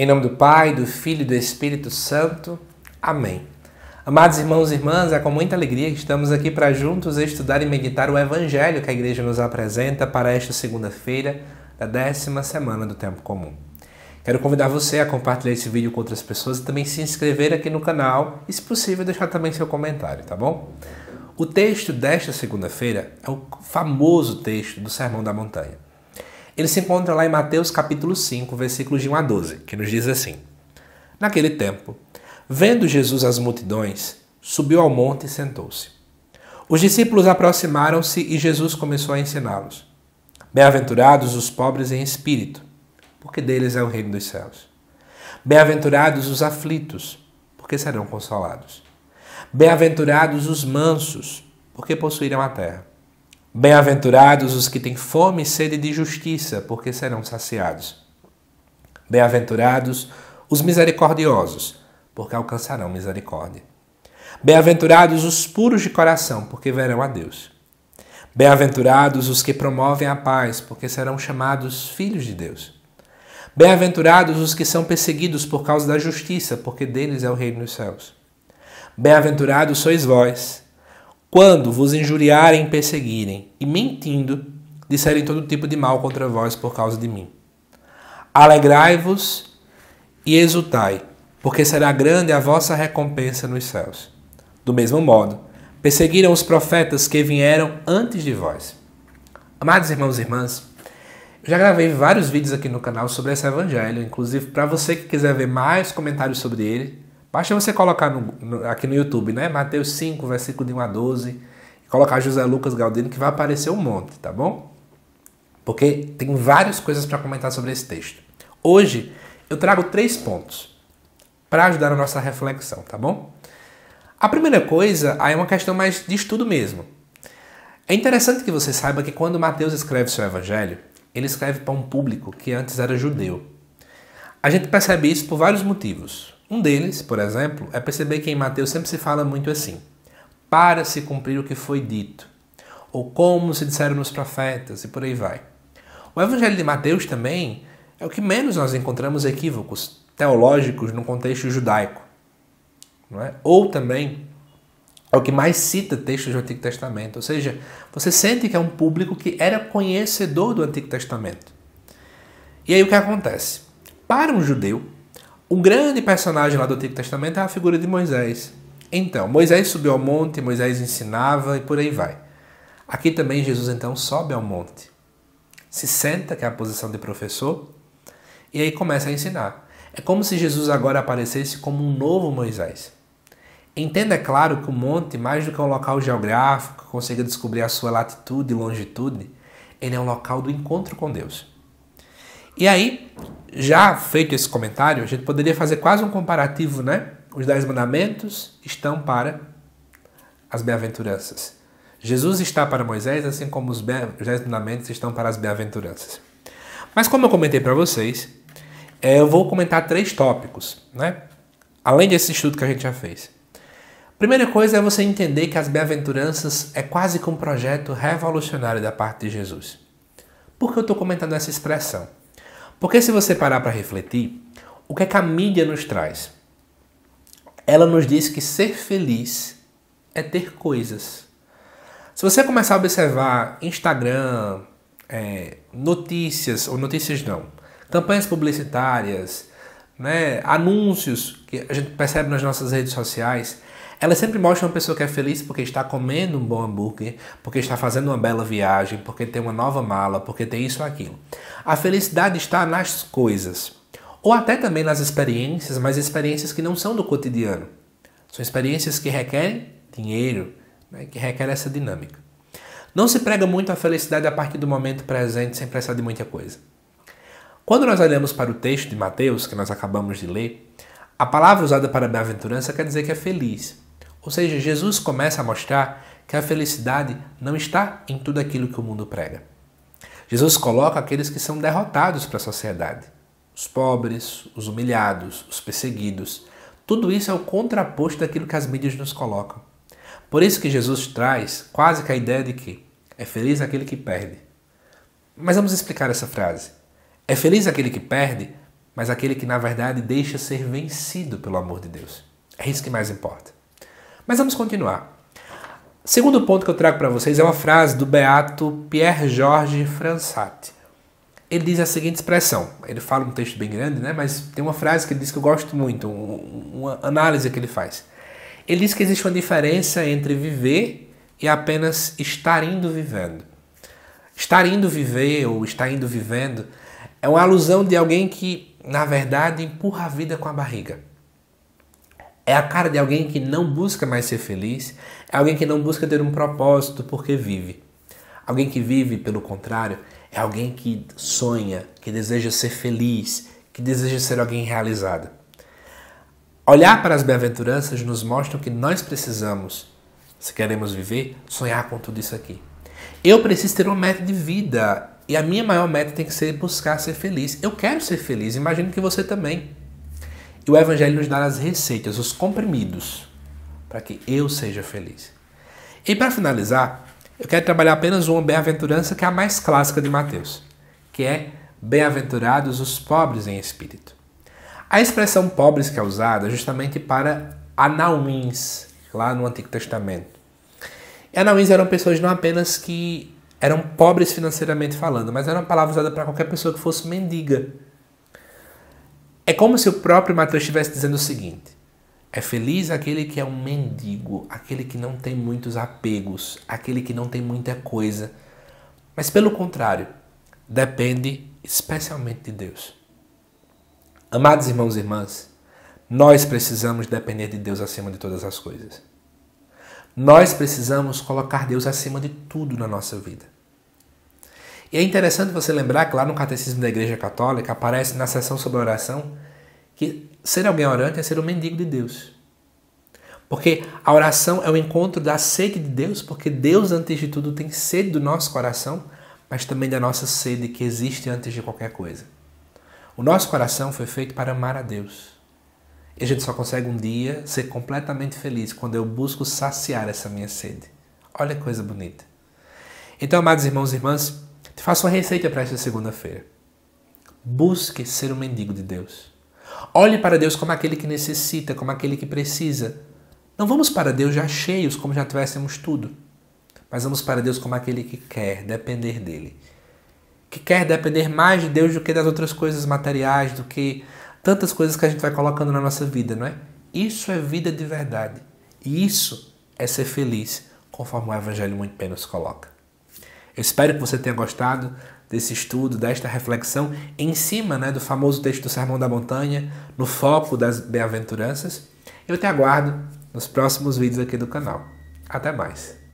Em nome do Pai, do Filho e do Espírito Santo. Amém. Amados irmãos e irmãs, é com muita alegria que estamos aqui para juntos estudar e meditar o Evangelho que a Igreja nos apresenta para esta segunda-feira da 10ª semana do Tempo Comum. Quero convidar você a compartilhar esse vídeo com outras pessoas e também se inscrever aqui no canal e, se possível, deixar também seu comentário, tá bom? O texto desta segunda-feira é o famoso texto do Sermão da Montanha. Ele se encontra lá em Mateus capítulo 5, versículos de 1 a 12, que nos diz assim: Naquele tempo, vendo Jesus as multidões, subiu ao monte e sentou-se. Os discípulos aproximaram-se e Jesus começou a ensiná-los. Bem-aventurados os pobres em espírito, porque deles é o reino dos céus. Bem-aventurados os aflitos, porque serão consolados. Bem-aventurados os mansos, porque possuirão a terra. Bem-aventurados os que têm fome e sede de justiça, porque serão saciados. Bem-aventurados os misericordiosos, porque alcançarão misericórdia. Bem-aventurados os puros de coração, porque verão a Deus. Bem-aventurados os que promovem a paz, porque serão chamados filhos de Deus. Bem-aventurados os que são perseguidos por causa da justiça, porque deles é o reino dos céus. Bem-aventurados sois vós, quando vos injuriarem e perseguirem, e mentindo, disserem todo tipo de mal contra vós por causa de mim. Alegrai-vos e exultai, porque será grande a vossa recompensa nos céus. Do mesmo modo, perseguiram os profetas que vieram antes de vós. Amados irmãos e irmãs, eu já gravei vários vídeos aqui no canal sobre esse evangelho, inclusive para você que quiser ver mais comentários sobre ele, basta você colocar aqui no YouTube, né? Mateus 5, versículo de 1 a 12, e colocar José Lucas Galdino, que vai aparecer um monte, tá bom? Porque tem várias coisas para comentar sobre esse texto. Hoje eu trago 3 pontos para ajudar a nossa reflexão, tá bom? A primeira coisa é uma questão mais de estudo mesmo. É interessante que você saiba que quando Mateus escreve seu evangelho, ele escreve para um público que antes era judeu. A gente percebe isso por vários motivos. Um deles, por exemplo, é perceber que em Mateus sempre se fala muito assim: para se cumprir o que foi dito, ou como se disseram nos profetas, e por aí vai. O evangelho de Mateus também é o que menos nós encontramos equívocos teológicos no contexto judaico, não é? Ou também é o que mais cita textos do Antigo Testamento. Ou seja, você sente que é um público que era conhecedor do Antigo Testamento. E aí o que acontece? Para um judeu, o grande personagem lá do Antigo Testamento é a figura de Moisés. Então, Moisés subiu ao monte, Moisés ensinava e por aí vai. Aqui também Jesus então sobe ao monte, se senta, que é a posição de professor, e aí começa a ensinar. É como se Jesus agora aparecesse como um novo Moisés. Entenda, é claro, que o monte, mais do que um local geográfico, que consiga descobrir a sua latitude e longitude, ele é um local do encontro com Deus. E aí, já feito esse comentário, a gente poderia fazer quase um comparativo, né? Os 10 mandamentos estão para as bem-aventuranças. Jesus está para Moisés, assim como os 10 mandamentos estão para as bem-aventuranças. Mas como eu comentei para vocês, eu vou comentar 3 tópicos, né? Além desse estudo que a gente já fez. Primeira coisa é você entender que as bem-aventuranças é quase que um projeto revolucionário da parte de Jesus. Por que eu estou comentando essa expressão? Porque se você parar para refletir, o que é que a mídia nos traz? Ela nos diz que ser feliz é ter coisas. Se você começar a observar Instagram, campanhas publicitárias, né, anúncios que a gente percebe nas nossas redes sociais, ela sempre mostra uma pessoa que é feliz porque está comendo um bom hambúrguer, porque está fazendo uma bela viagem, porque tem uma nova mala, porque tem isso ou aquilo. A felicidade está nas coisas. Ou até também nas experiências, mas experiências que não são do cotidiano. São experiências que requerem dinheiro, né, que requerem essa dinâmica. Não se prega muito a felicidade a partir do momento presente, sem precisar de muita coisa. Quando nós olhamos para o texto de Mateus, que nós acabamos de ler, a palavra usada para bem-aventurança quer dizer que é feliz. Ou seja, Jesus começa a mostrar que a felicidade não está em tudo aquilo que o mundo prega. Jesus coloca aqueles que são derrotados para a sociedade. Os pobres, os humilhados, os perseguidos. Tudo isso é o contraposto daquilo que as mídias nos colocam. Por isso que Jesus traz quase que a ideia de que é feliz aquele que perde. Mas vamos explicar essa frase. É feliz aquele que perde mas aquele que na verdade deixa ser vencido pelo amor de Deus. É isso que mais importa. Mas vamos continuar. Segundo ponto que eu trago para vocês é uma frase do beato Pierre-Georges Fransat. Ele diz a seguinte expressão, ele fala um texto bem grande, né? Mas tem uma frase que ele diz que eu gosto muito, uma análise que ele faz. Ele diz que existe uma diferença entre viver e apenas estar indo vivendo. Estar indo viver ou estar indo vivendo é uma alusão de alguém que, na verdade, empurra a vida com a barriga. É a cara de alguém que não busca mais ser feliz, é alguém que não busca ter um propósito porque vive. Alguém que vive, pelo contrário, é alguém que sonha, que deseja ser feliz, que deseja ser alguém realizado. Olhar para as bem-aventuranças nos mostra que nós precisamos, se queremos viver, sonhar com tudo isso aqui. Eu preciso ter uma meta de vida e a minha maior meta tem que ser buscar ser feliz. Eu quero ser feliz, imagino que você também. E o Evangelho nos dá as receitas, os comprimidos, para que eu seja feliz. E para finalizar, eu quero trabalhar apenas uma bem-aventurança que é a mais clássica de Mateus, que é bem-aventurados os pobres em espírito. A expressão pobres que é usada é justamente para anauins, lá no Antigo Testamento. E anauins eram pessoas não apenas que eram pobres financeiramente falando, mas era uma palavra usada para qualquer pessoa que fosse mendiga. É como se o próprio Mateus estivesse dizendo o seguinte: é feliz aquele que é um mendigo, aquele que não tem muitos apegos, aquele que não tem muita coisa, mas pelo contrário, depende especialmente de Deus. Amados irmãos e irmãs, nós precisamos depender de Deus acima de todas as coisas. Nós precisamos colocar Deus acima de tudo na nossa vida. E é interessante você lembrar que lá no Catecismo da Igreja Católica aparece na seção sobre oração que ser alguém orante é ser um mendigo de Deus. Porque a oração é o encontro da sede de Deus, porque Deus, antes de tudo, tem sede do nosso coração, mas também da nossa sede que existe antes de qualquer coisa. O nosso coração foi feito para amar a Deus. E a gente só consegue um dia ser completamente feliz quando eu busco saciar essa minha sede. Olha que coisa bonita. Então, amados irmãos e irmãs, te faço uma receita para esta segunda-feira. Busque ser um mendigo de Deus. Olhe para Deus como aquele que necessita, como aquele que precisa. Não vamos para Deus já cheios, como já tivéssemos tudo. Mas vamos para Deus como aquele que quer depender dele. Que quer depender mais de Deus do que das outras coisas materiais, do que tantas coisas que a gente vai colocando na nossa vida, não é? Isso é vida de verdade. E isso é ser feliz, conforme o Evangelho muito bem nos coloca. Eu espero que você tenha gostado desse estudo, desta reflexão em cima, do famoso texto do Sermão da Montanha, no foco das bem-aventuranças. Eu te aguardo nos próximos vídeos aqui do canal. Até mais!